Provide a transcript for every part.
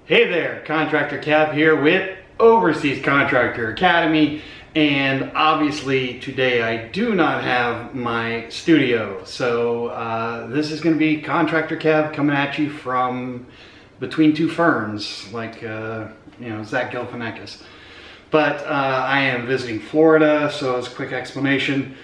Hey there, Contractor Kev here with Overseas Contractor Academy, and obviously today I do not have my studio, so this is going to be Contractor Kev coming at you from between two ferns, like Zach Galifianakis. But I am visiting Florida, so as a quick explanation.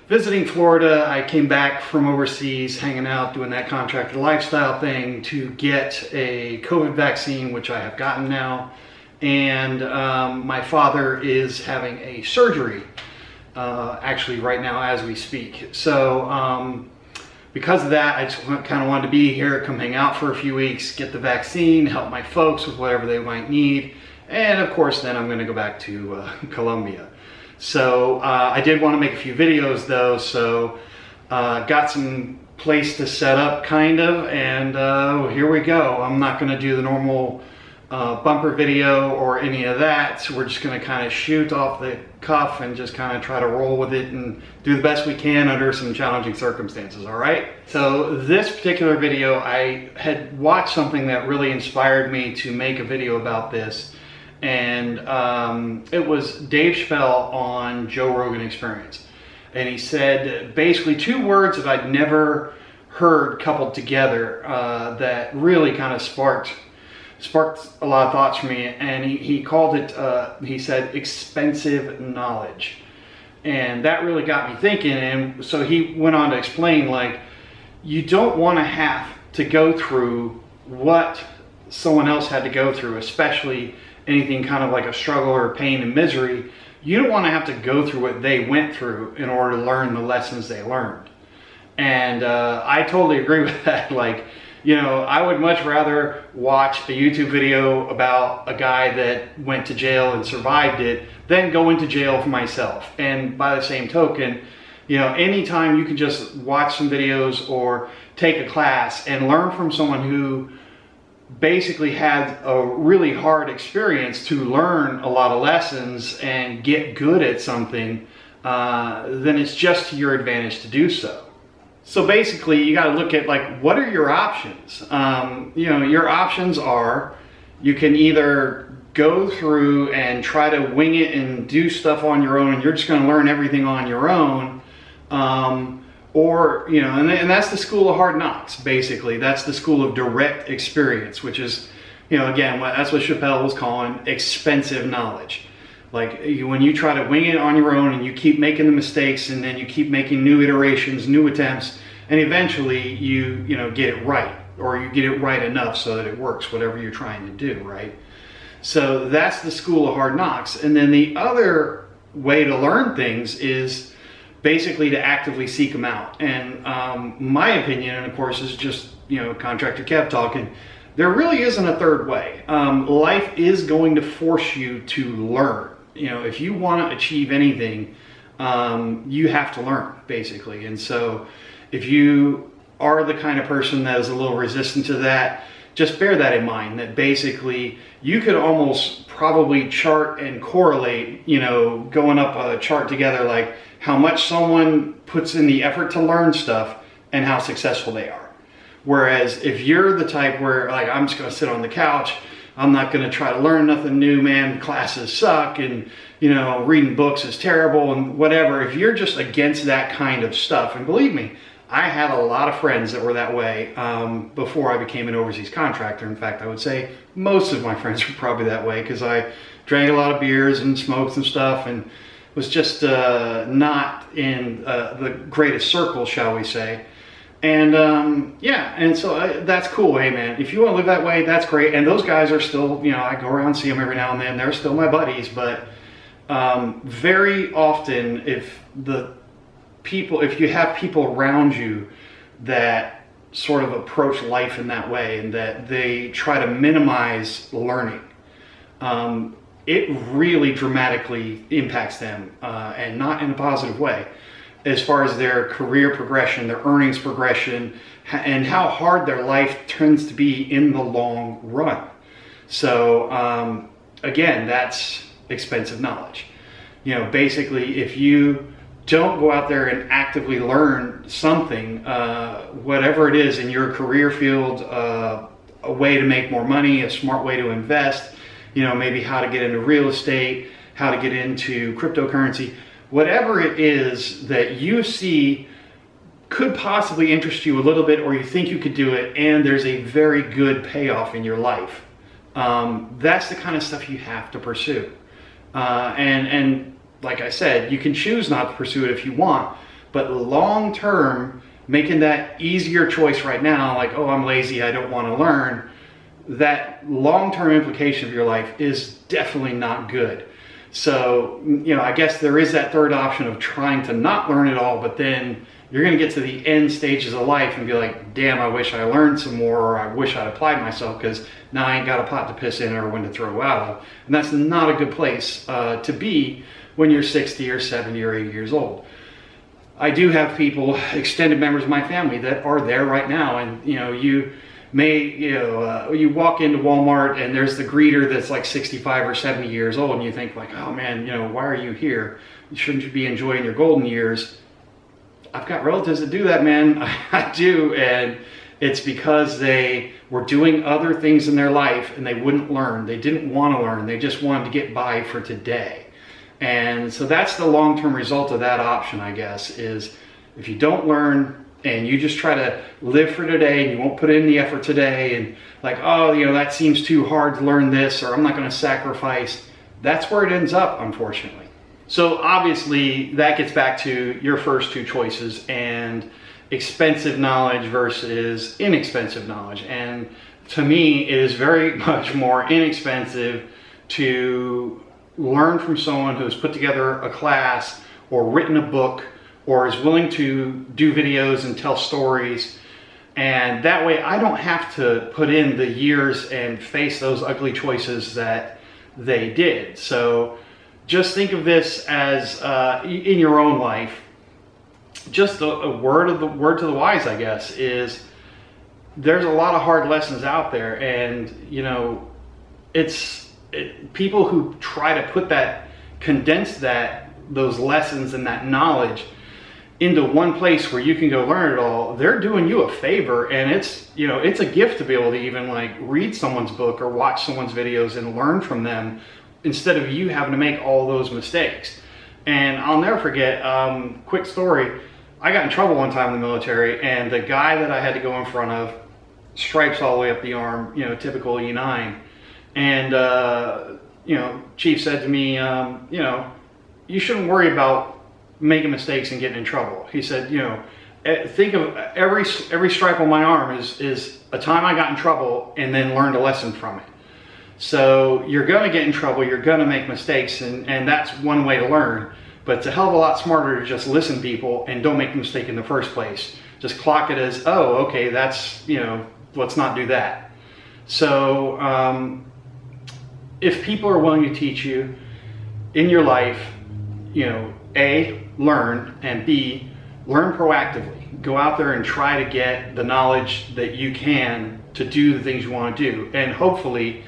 Visiting Florida, I came back from overseas, hanging out, doing that contractor lifestyle thing to get a COVID vaccine, which I have gotten now. And my father is having a surgery, actually right now as we speak. So because of that, I just kind of wanted to be here, come hang out for a few weeks, get the vaccine, help my folks with whatever they might need. And of course, then I'm going to go back to Colombia. So I did want to make a few videos though, so got some place to set up kind of, and here we go. I'm not going to do the normal bumper video or any of that, so we're just going to kind of shoot off the cuff and just kind of try to roll with it and do the best we can under some challenging circumstances, all right? So this particular video, I had watched something that really inspired me to make a video about this. And it was Dave Chappelle on Joe Rogan Experience. And he said basically two words that I'd never heard coupled together that really kind of sparked a lot of thoughts for me. And he called it, he said, expensive knowledge. And that really got me thinking. And so he went on to explain, like, you don't want to have to go through what someone else had to go through, especially anything kind of like a struggle or pain and misery. You don't want to have to go through what they went through in order to learn the lessons they learned. And I totally agree with that. Like, I would much rather watch a YouTube video about a guy that went to jail and survived it than go into jail for myself. And by the same token, anytime you can just watch some videos or take a class and learn from someone who basically had a really hard experience to learn a lot of lessons and get good at something, then it's just to your advantage to do so. So basically you got to look at, like, what are your options? Your options are, you can either go through and try to wing it and do stuff on your own and you're just going to learn everything on your own, or, and that's the school of hard knocks, basically. That's the school of direct experience, which is, again, that's what Chappelle was calling expensive knowledge. Like, when you try to wing it on your own and you keep making the mistakes and then you keep making new iterations, new attempts, and eventually you get it right, or you get it right enough so that it works, whatever you're trying to do, right? So that's the school of hard knocks. And then the other way to learn things is basically to actively seek them out. And my opinion, and of course is just, Contractor Kev talking, there really isn't a third way. Life is going to force you to learn. If you want to achieve anything, you have to learn, basically. And so if you are the kind of person that is a little resistant to that, just bear that in mind, that basically you could almost probably chart and correlate, going up a chart together, like how much someone puts in the effort to learn stuff and how successful they are. Whereas if you're the type where, like, I'm just going to sit on the couch, I'm not going to try to learn nothing new, man, classes suck, and, reading books is terrible and whatever. If you're just against that kind of stuff, and believe me, I had a lot of friends that were that way before I became an overseas contractor. In fact, I would say most of my friends were probably that way, because I drank a lot of beers and smoked some stuff and was just not in the greatest circle, shall we say. And yeah, and so that's cool. Hey man, if you want to live that way, that's great. And those guys are still, I go around and see them every now and then. They're still my buddies. But very often, if you have people around you that sort of approach life in that way and that they try to minimize learning, it really dramatically impacts them, and not in a positive way, as far as their career progression, their earnings progression, and how hard their life tends to be in the long run. So again, that's expensive knowledge. Basically, if you don't go out there and actively learn something, whatever it is in your career field, a way to make more money, a smart way to invest, you know, maybe how to get into real estate, how to get into cryptocurrency, whatever it is that you see could possibly interest you a little bit, or you think you could do it and there's a very good payoff in your life. That's the kind of stuff you have to pursue. And like I said, you can choose not to pursue it if you want, but long term, making that easier choice right now, like, oh, I'm lazy, I don't want to learn, that long-term implication of your life is definitely not good. So, you know, I guess there is that third option of trying to not learn it all, but then you're going to get to the end stages of life and be like, damn, I wish I learned some more, or I wish I'd applied myself, because now I ain't got a pot to piss in or one to throw out of. And that's not a good place to be when you're 60 or 70 or 80 years old. I do have people, extended members of my family, that are there right now, and you know, you walk into Walmart and there's the greeter that's like 65 or 70 years old, and you think like, oh man, you know, why are you here? Shouldn't you be enjoying your golden years? I've got relatives that do that, man. I do, and it's because they were doing other things in their life and they wouldn't learn. They didn't want to learn. They just wanted to get by for today. And so that's the long-term result of that option, I guess, is if you don't learn and you just try to live for today and you won't put in the effort today, and like, oh, you know, that seems too hard to learn this, or I'm not going to sacrifice, that's where it ends up, unfortunately. So obviously that gets back to your first two choices, and expensive knowledge versus inexpensive knowledge. And to me, it is very much more inexpensive to learn from someone who's put together a class or written a book or is willing to do videos and tell stories. And that way I don't have to put in the years and face those ugly choices that they did. So just think of this as in your own life, just a word to the wise, I guess, is there's a lot of hard lessons out there, and you know, people who try to condense those lessons and that knowledge into one place where you can go learn it all, they're doing you a favor. And it's, you know, it's a gift to be able to even like read someone's book or watch someone's videos and learn from them, instead of you having to make all those mistakes. And I'll never forget, quick story, I got in trouble one time in the military, and the guy that I had to go in front of, stripes all the way up the arm, you know, typical E9. And, you know, Chief said to me, you know, you shouldn't worry about making mistakes and getting in trouble. He said, you know, think of every stripe on my arm is a time I got in trouble and then learned a lesson from it. So you're going to get in trouble, you're going to make mistakes, and that's one way to learn. But it's a hell of a lot smarter to just listen to people and don't make a mistake in the first place. Just clock it as, oh, okay, that's, you know, let's not do that. So if people are willing to teach you in your life, you know, A, learn, and B, learn proactively. Go out there and try to get the knowledge that you can to do the things you want to do. And hopefully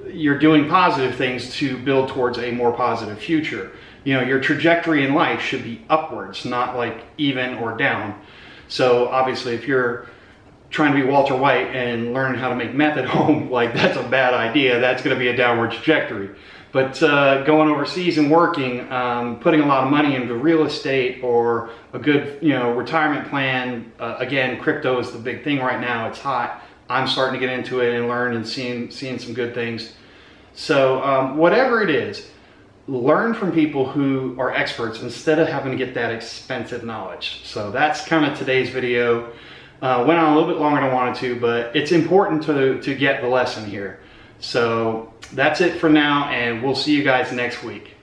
you're doing positive things to build towards a more positive future. You know, your trajectory in life should be upwards, not like even or down. So obviously if you're trying to be Walter White and learn how to make meth at home, like that's a bad idea. That's going to be a downward trajectory. But going overseas and working, putting a lot of money into real estate or a good, you know, retirement plan. Again, crypto is the big thing right now. It's hot. I'm starting to get into it and learn and seeing some good things. So whatever it is, learn from people who are experts instead of having to get that expensive knowledge. So that's kind of today's video. Went on a little bit longer than I wanted to, but it's important to get the lesson here. So that's it for now, and we'll see you guys next week.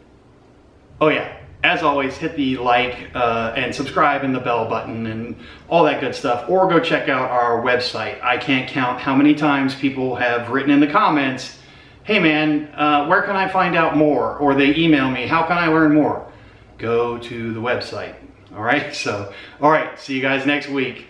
Oh yeah, as always, hit the like and subscribe and the bell button and all that good stuff, or go check out our website. I can't count how many times people have written in the comments, hey man, where can I find out more? Or they email me, how can I learn more? Go to the website. All right, so, all right, see you guys next week.